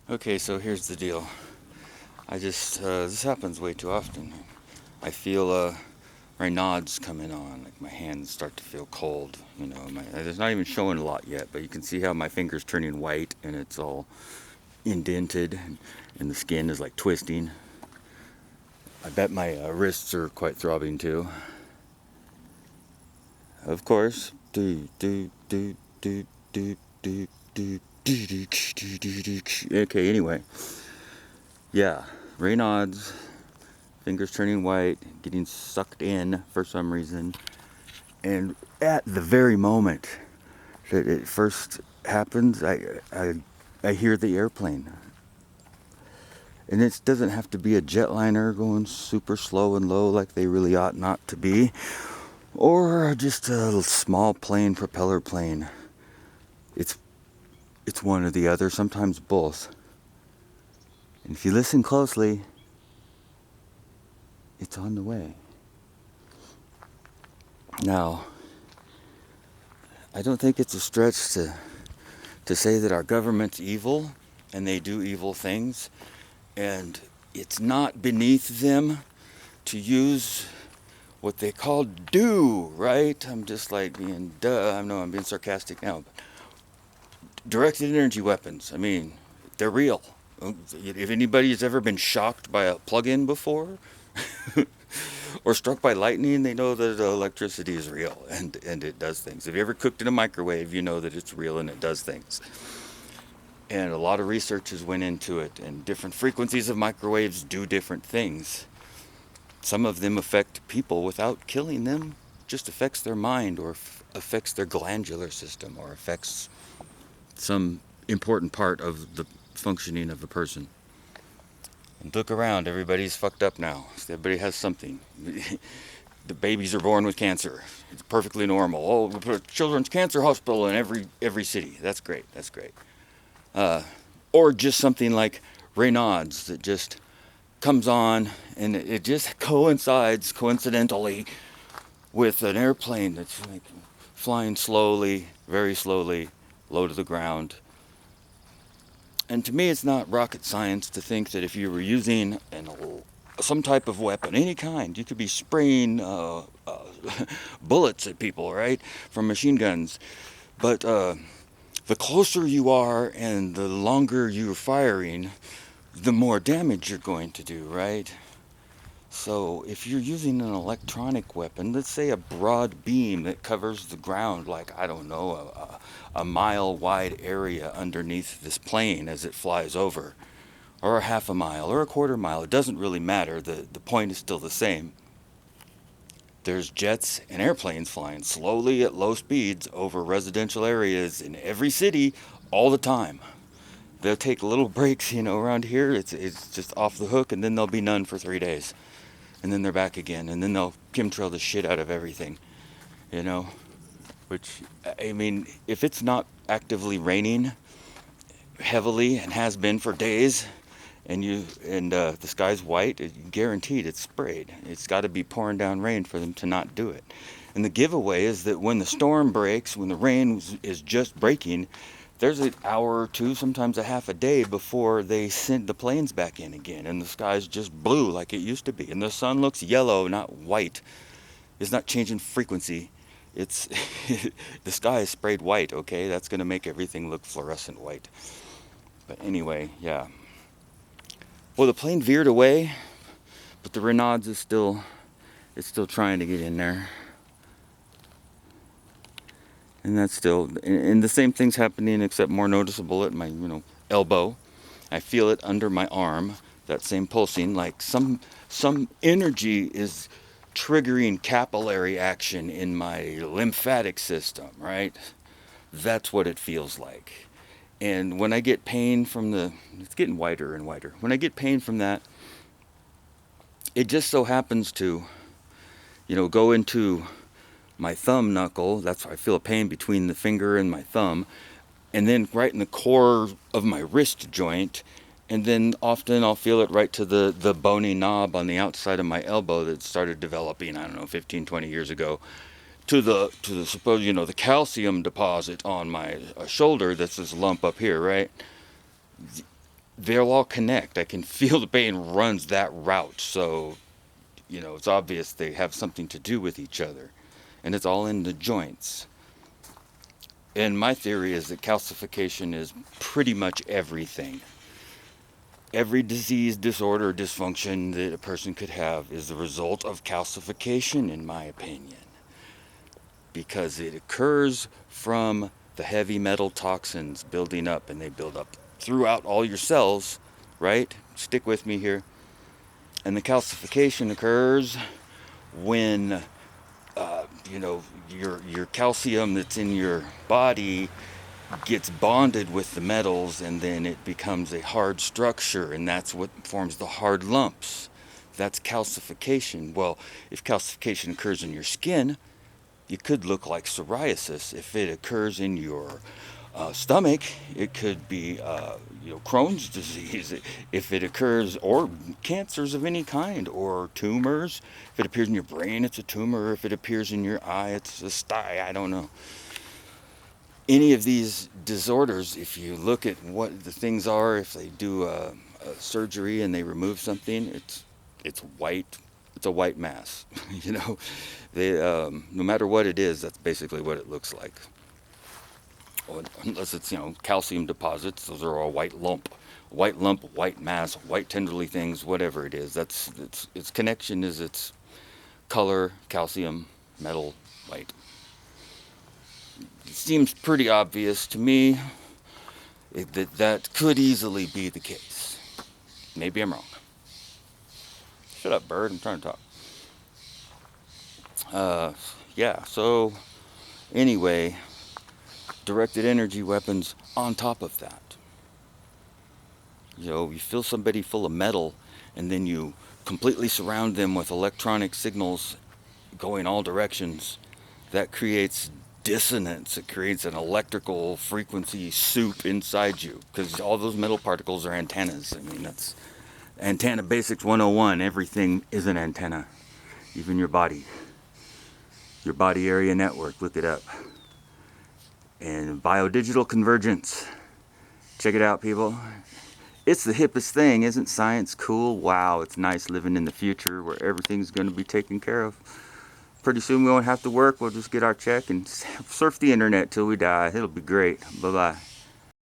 Okay, so here's the deal. This happens way too often. I feel Raynaud's coming on, like my hands start to feel cold. It's not even showing a lot yet, but you can see how my finger's turning white and it's all indented and the skin is like twisting. I bet my wrists are quite throbbing too. Of course. Okay, anyway. Yeah, Raynaud's fingers turning white, getting sucked in for some reason. And at the very moment that it first happens, I hear the airplane. And it doesn't have to be a jetliner going super slow and low like they really ought not to be, or just a small plane, propeller plane. It's one or the other, sometimes both. And if you listen closely, it's on the way. Now, I don't think it's a stretch to say that our government's evil and they do evil things, and it's not beneath them to use what they call right? I'm just like being I know I'm being sarcastic now, but directed energy weapons, I mean, they're real. If anybody's ever been shocked by a plug-in before or struck by lightning, they know that electricity is real and it does things. If you ever cooked in a microwave, you know that it's real and it does things. And a lot of research has went into it, and different frequencies of microwaves do different things. Some of them affect people without killing them, just affects their mind or affects their glandular system or affects some important part of the functioning of a person. And look around, everybody's fucked up now. Everybody has something. The babies are born with cancer. It's perfectly normal. Oh, we put a children's cancer hospital in every city. That's great. That's great. Or just something like Raynaud's that just comes on and it just coincides coincidentally with an airplane that's like flying slowly, very slowly, low to the ground. And to me, it's not rocket science to think that if you were using some type of weapon, any kind, you could be spraying bullets at people, right, from machine guns. But the closer you are and the longer you're firing, the more damage you're going to do, right? So if you're using an electronic weapon, let's say a broad beam that covers the ground, like, I don't know, a mile wide area underneath this plane as it flies over, or a half a mile, or a quarter mile, it doesn't really matter. The point is still the same. There's jets and airplanes flying slowly at low speeds over residential areas in every city all the time. They'll take little breaks, around here. It's just off the hook, and then there'll be none for 3 days. And then they're back again, and then they'll chemtrail the shit out of everything, you know? Which, I mean, if it's not actively raining heavily and has been for days, and the sky's white, guaranteed it's sprayed. It's got to be pouring down rain for them to not do it. And the giveaway is that when the storm breaks, when the rain is just breaking, there's an hour or two, sometimes a half a day before they send the planes back in again, and the sky's just blue like it used to be, and the sun looks yellow, not white. It's not changing frequency. It's the sky is sprayed white. Okay, that's going to make everything look fluorescent white. But anyway, yeah. Well, the plane veered away, but the Raynaud's is still trying to get in there. And that's still, and the same thing's happening except more noticeable at my, elbow. I feel it under my arm, that same pulsing, like some energy is triggering capillary action in my lymphatic system, right? That's what it feels like. And when I get pain from it's getting whiter and whiter. When I get pain from that, it just so happens to, go into my thumb knuckle. That's why I feel a pain between the finger and my thumb. And then right in the core of my wrist joint. And then often I'll feel it right to the bony knob on the outside of my elbow that started developing, I don't know, 15, 20 years ago. To the the calcium deposit on my shoulder. That's this lump up here, right? they'll all connect. I can feel the pain runs that route. So, it's obvious they have something to do with each other. And it's all in the joints. And my theory is that calcification is pretty much everything. Every disease, disorder, dysfunction that a person could have is the result of calcification, in my opinion. Because it occurs from the heavy metal toxins building up, and they build up throughout all your cells, right? Stick with me here. And the calcification occurs when your calcium that's in your body gets bonded with the metals, and then it becomes a hard structure, and that's what forms the hard lumps. That's calcification. Well, if calcification occurs in your skin, you could look like psoriasis. If it occurs in your stomach, it could be Crohn's disease. If it occurs, or cancers of any kind, or tumors. If it appears in your brain, it's a tumor. If it appears in your eye, it's a sty. I don't know. Any of these disorders, if you look at what the things are, if they do a surgery and they remove something, it's white. It's a white mass. They no matter what it is, that's basically what it looks like. Unless it's calcium deposits, those are all white lump, white mass, white tenderly things, whatever it is. That's its connection is its color, calcium, metal, white. It seems pretty obvious to me that could easily be the case. Maybe I'm wrong. Shut up, bird. I'm trying to talk. Yeah, so anyway, directed energy weapons on top of that. You fill somebody full of metal, and then you completely surround them with electronic signals going all directions. That creates dissonance. It creates an electrical frequency soup inside you, because all those metal particles are antennas. I mean, that's Antenna Basics 101. Everything is an antenna, even your body. Your body area network, look it up. And biodigital convergence. Check it out, people. It's the hippest thing. Isn't science cool? Wow, it's nice living in the future where everything's going to be taken care of. Pretty soon we won't have to work. We'll just get our check and surf the internet till we die. It'll be great. Bye-bye.